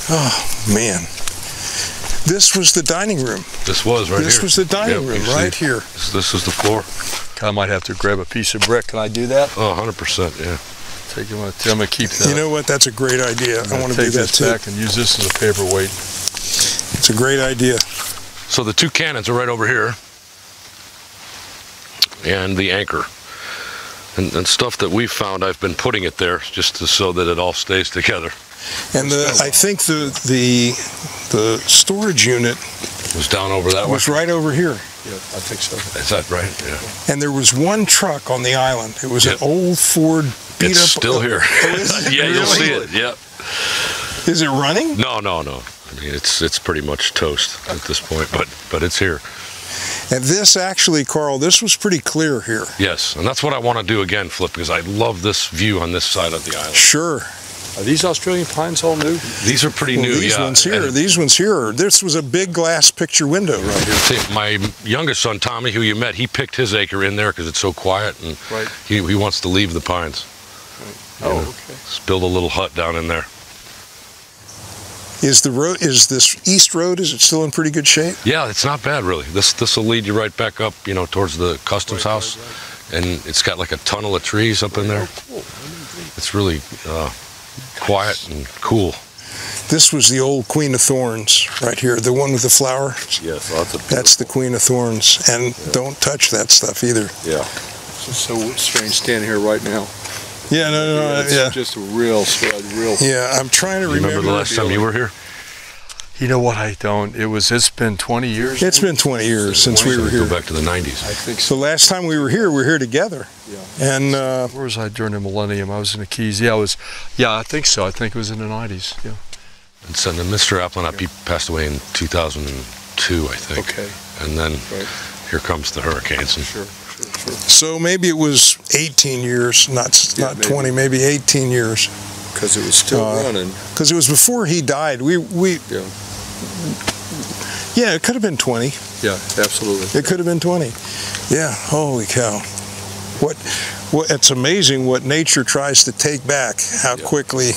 Oh, man. This was the dining room. This was right here. This was the dining room right here. This was the floor. I might have to grab a piece of brick. Can I do that? Oh, 100%, yeah. I'm going to keep that. You know what? That's a great idea. I want to do that too. Take this back and use this as a paperweight. It's a great idea. So the two cannons are right over here. And the anchor. And stuff that we've found, I've been putting it there just so that it all stays together. And I think the storage unit was down over that way. Was right over here. Yeah, I think so. Is that right? Yeah. And there was one truck on the island. It was an old Ford beat it's up. Still here. Yeah, really? You'll see it. Yeah. Is it running? No. I mean, it's pretty much toast at this point, but it's here. And this actually, Carl, this was pretty clear here. Yes, and that's what I want to do again, Flip, because I love this view on this side of the island. Sure. Are these Australian pines all new? These are pretty new, these ones here. These ones here. This was a big glass picture window right here. See, my youngest son, Tommy, who you met, he picked his acre in there because it's so quiet, and he wants to leave the pines. Right. Oh, okay. Just build a little hut down in there. Is this east road, is it still in pretty good shape? Yeah, it's not bad really. This will lead you right back up, towards the customs house. Right. And it's got like a tunnel of trees up in there. Cool. It's really quiet and cool. This was the old Queen of Thorns right here, the one with the flower. Yes, that's the Queen of Thorns, and don't touch that stuff either. Yeah. It's just so strange standing here right now. Yeah, no, it's just a real. Yeah, I'm trying to remember the last time you were here. You know what? I don't. It's been 20 years. It's been 20 years since we were here. Go back to the 90s. I think so. The last time we were here together. Yeah. And where was I during the millennium? I was in the Keys. Yeah, I think so. I think it was in the 90s. Yeah. And so then Mr. Applin, he passed away in 2002, I think. Okay. And then here comes the hurricanes. And Sure. So maybe it was 18 years, not 20, maybe 18 years. Because it was still running. Because it was before he died. Yeah, it could have been 20. Yeah, absolutely. It could have been 20. Yeah, holy cow. It's amazing what nature tries to take back, how quickly,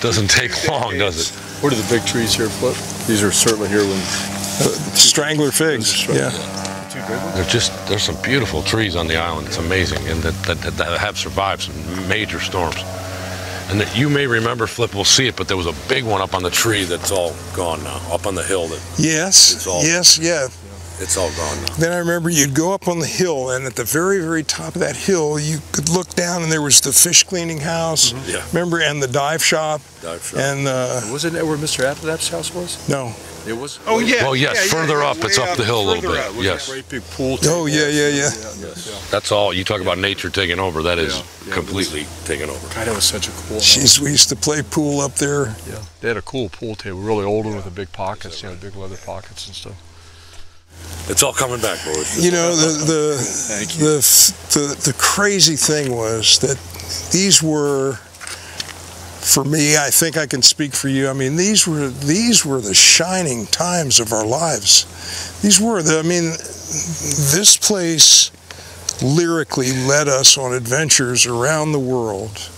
Doesn't take long, does it? What are the big trees here, Flip? These are certainly here when... strangler figs, yeah. There's some beautiful trees on the island. It's amazing, and that have survived some major storms. And that you may remember, Flip, we'll see it, but there was a big one up on the tree that's all gone now, up on the hill. Yes, yeah. It's all gone now. Then I remember you'd go up on the hill, and at the very, very top of that hill, you could look down, and there was the fish cleaning house. Mm-hmm. Yeah. Remember, and the dive shop. And wasn't that where Mr. Applap's house was? No. It was. Oh yeah. Well, yes. Further up, it's up the hill a little bit. Yes. Great big pool. Oh yeah. Yes. That's all. You talk about nature taking over. That is completely taken over. God, that was such a cool. Jeez, we used to play pool up there. Yeah. They had a cool pool table, really old one with the big pockets, big leather pockets and stuff. It's all coming back, boys. The crazy thing was that these were, for me, I think I can speak for you. I mean, these were the shining times of our lives. This place lyrically led us on adventures around the world.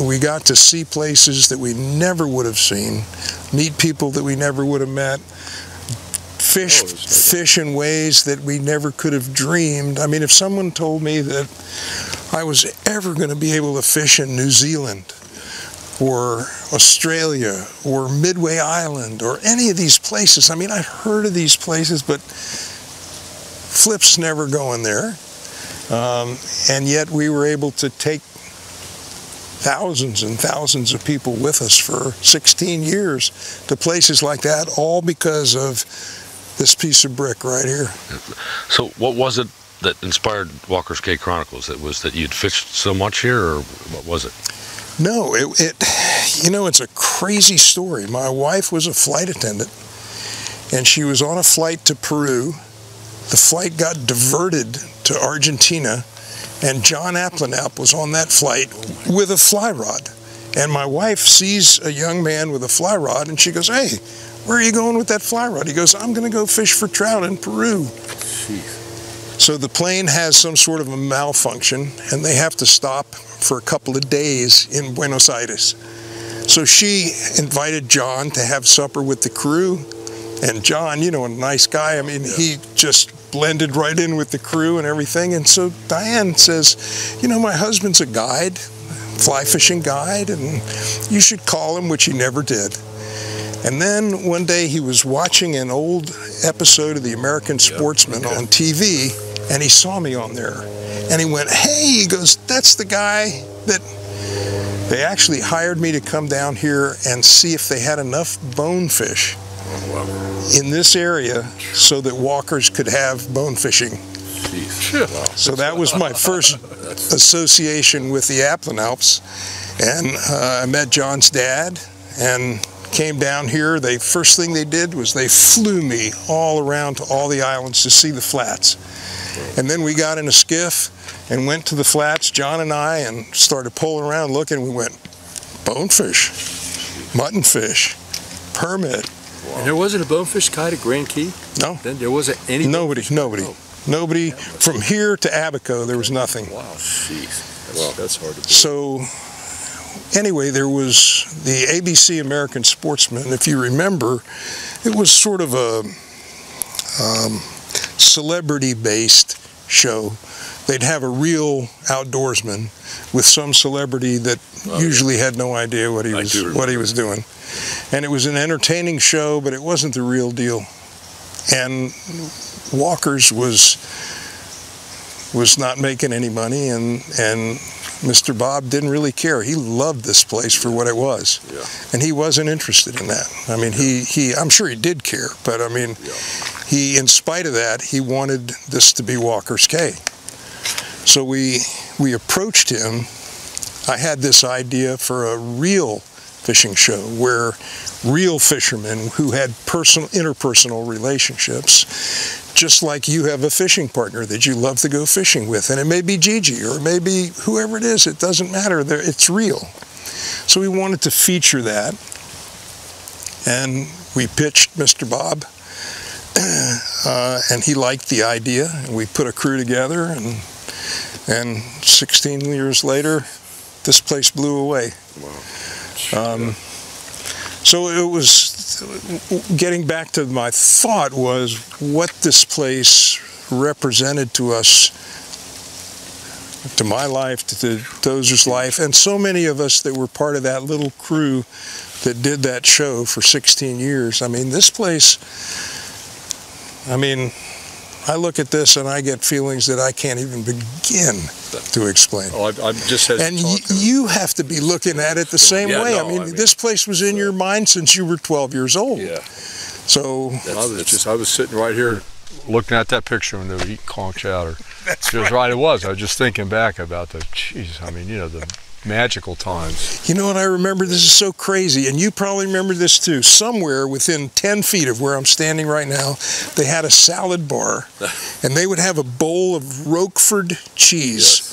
We got to see places that we never would have seen, meet people that we never would have met, fish in ways that we never could have dreamed. I mean, if someone told me that I was ever going to be able to fish in New Zealand or Australia or Midway Island or any of these places, I mean, I've heard of these places, but Flip's never going there. And yet we were able to take thousands and thousands of people with us for 16 years to places like that, all because of this piece of brick right here. So what was it that inspired Walker's Cay Chronicles? It was that you'd fished so much here, or what was it? No, it's a crazy story. My wife was a flight attendant, and she was on a flight to Peru. The flight got diverted to Argentina, and John Applin was on that flight with a fly rod. And my wife sees a young man with a fly rod, and she goes, "Hey, where are you going with that fly rod?" He goes, "I'm going to go fish for trout in Peru." Jeez. So the plane has some sort of a malfunction, and they have to stop for a couple of days in Buenos Aires. So she invited John to have supper with the crew. And John, you know, a nice guy, I mean, he just blended right in with the crew and everything. And so Diane says, you know, my husband's a guide, fly fishing guide, and you should call him, which he never did. And then one day he was watching an old episode of The American Sportsman on TV, and he saw me on there. And he went, hey, he goes, that's the guy that they actually hired me to come down here and see if they had enough bonefish in this area so that walkers could have bone fishing. Wow. So that was my first association with the Applin Alps. And I met John's dad and came down here. The first thing they did was they flew me all around to all the islands to see the flats. And then we got in a skiff and went to the flats, John and I, and started pulling around looking. We went, bonefish, muttonfish, permit. Wow. And there wasn't a bonefish kite at Grand Key? No. Then there wasn't any? Nobody. Nobody. From here to Abaco, there was nothing. Wow, jeez. That's hard to believe. So, anyway, there was the ABC American Sportsman. If you remember, it was sort of a celebrity-based show. They'd have a real outdoorsman with some celebrity that usually had no idea what he was doing. And it was an entertaining show, but it wasn't the real deal. And Walker's was not making any money, and Mr. Bob didn't really care. He loved this place for what it was, and he wasn't interested in that. I mean, I'm sure he did care, but I mean, he, in spite of that, he wanted this to be Walker's Cay. So we approached him. I had this idea for a real fishing show where real fishermen who had interpersonal relationships, just like you have a fishing partner that you love to go fishing with, and it may be Gigi or it may be whoever it is, it doesn't matter, it's real. So we wanted to feature that, and we pitched Mr. Bob, and he liked the idea, and we put a crew together, and 16 years later, this place blew away. Wow. So it was, getting back to my thought was what this place represented to us, to my life, to Dozer's life, and so many of us that were part of that little crew that did that show for 16 years. I mean, this place, I mean, I look at this and I get feelings that I can't even begin to explain. Oh, I'm just hesitant. And you have to be looking at it the same way. No, I mean, this place was in your mind since you were 12 years old. Yeah. So I was sitting right here looking at that picture when they were eating conch chowder. That's right. It was. I was just thinking back about the, I mean, you know, the magical times. You know what I remember? This is so crazy, and you probably remember this too. Somewhere within 10 feet of where I'm standing right now, they had a salad bar, and they would have a bowl of Roquefort cheese.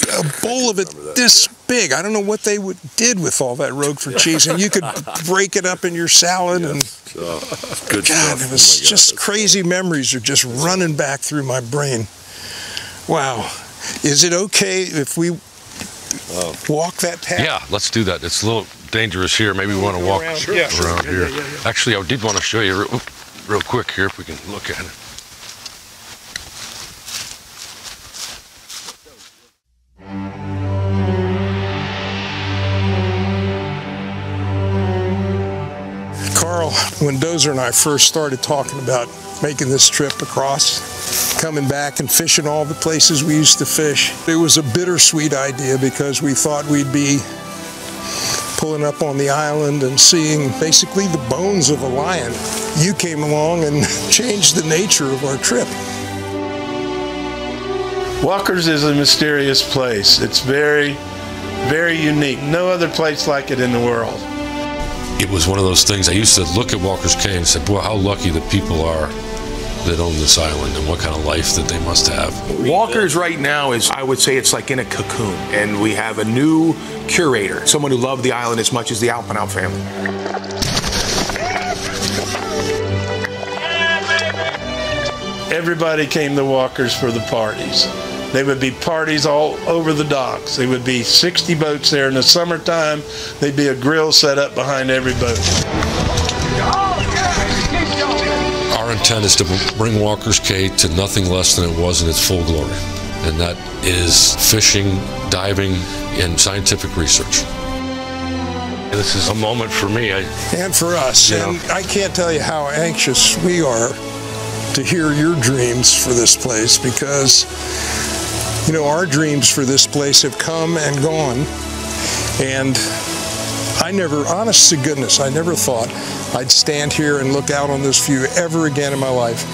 A bowl of it this big. I don't know what they did with all that Roquefort cheese, and you could break it up in your salad. And good God, stuff. it was just crazy memories are just running back through my brain. Wow. Is it okay if we walk that path? Yeah, let's do that. It's a little dangerous here. Maybe we want to walk around here. Actually, I did want to show you real quick here if we can look at it. Carl, when Dozer and I first started talking about making this trip across, coming back and fishing all the places we used to fish, it was a bittersweet idea because we thought we'd be pulling up on the island and seeing basically the bones of a lion. You came along and changed the nature of our trip. Walker's is a mysterious place. It's very, very unique. No other place like it in the world. It was one of those things, I used to look at Walker's Cay and said, boy, how lucky the people are that own this island and what kind of life that they must have. Walker's right now is, I would say it's like in a cocoon, and we have a new curator, someone who loved the island as much as the Alpenau family. Everybody came to Walker's for the parties. There would be parties all over the docks. There would be 60 boats there in the summertime. There'd be a grill set up behind every boat. Our intent is to bring Walker's Cay to nothing less than it was in its full glory, and that is fishing, diving, and scientific research. This is a moment for me. And for us. Yeah. And I can't tell you how anxious we are to hear your dreams for this place, because, you know, our dreams for this place have come and gone. And I never, honest to goodness, I never thought I'd stand here and look out on this view ever again in my life.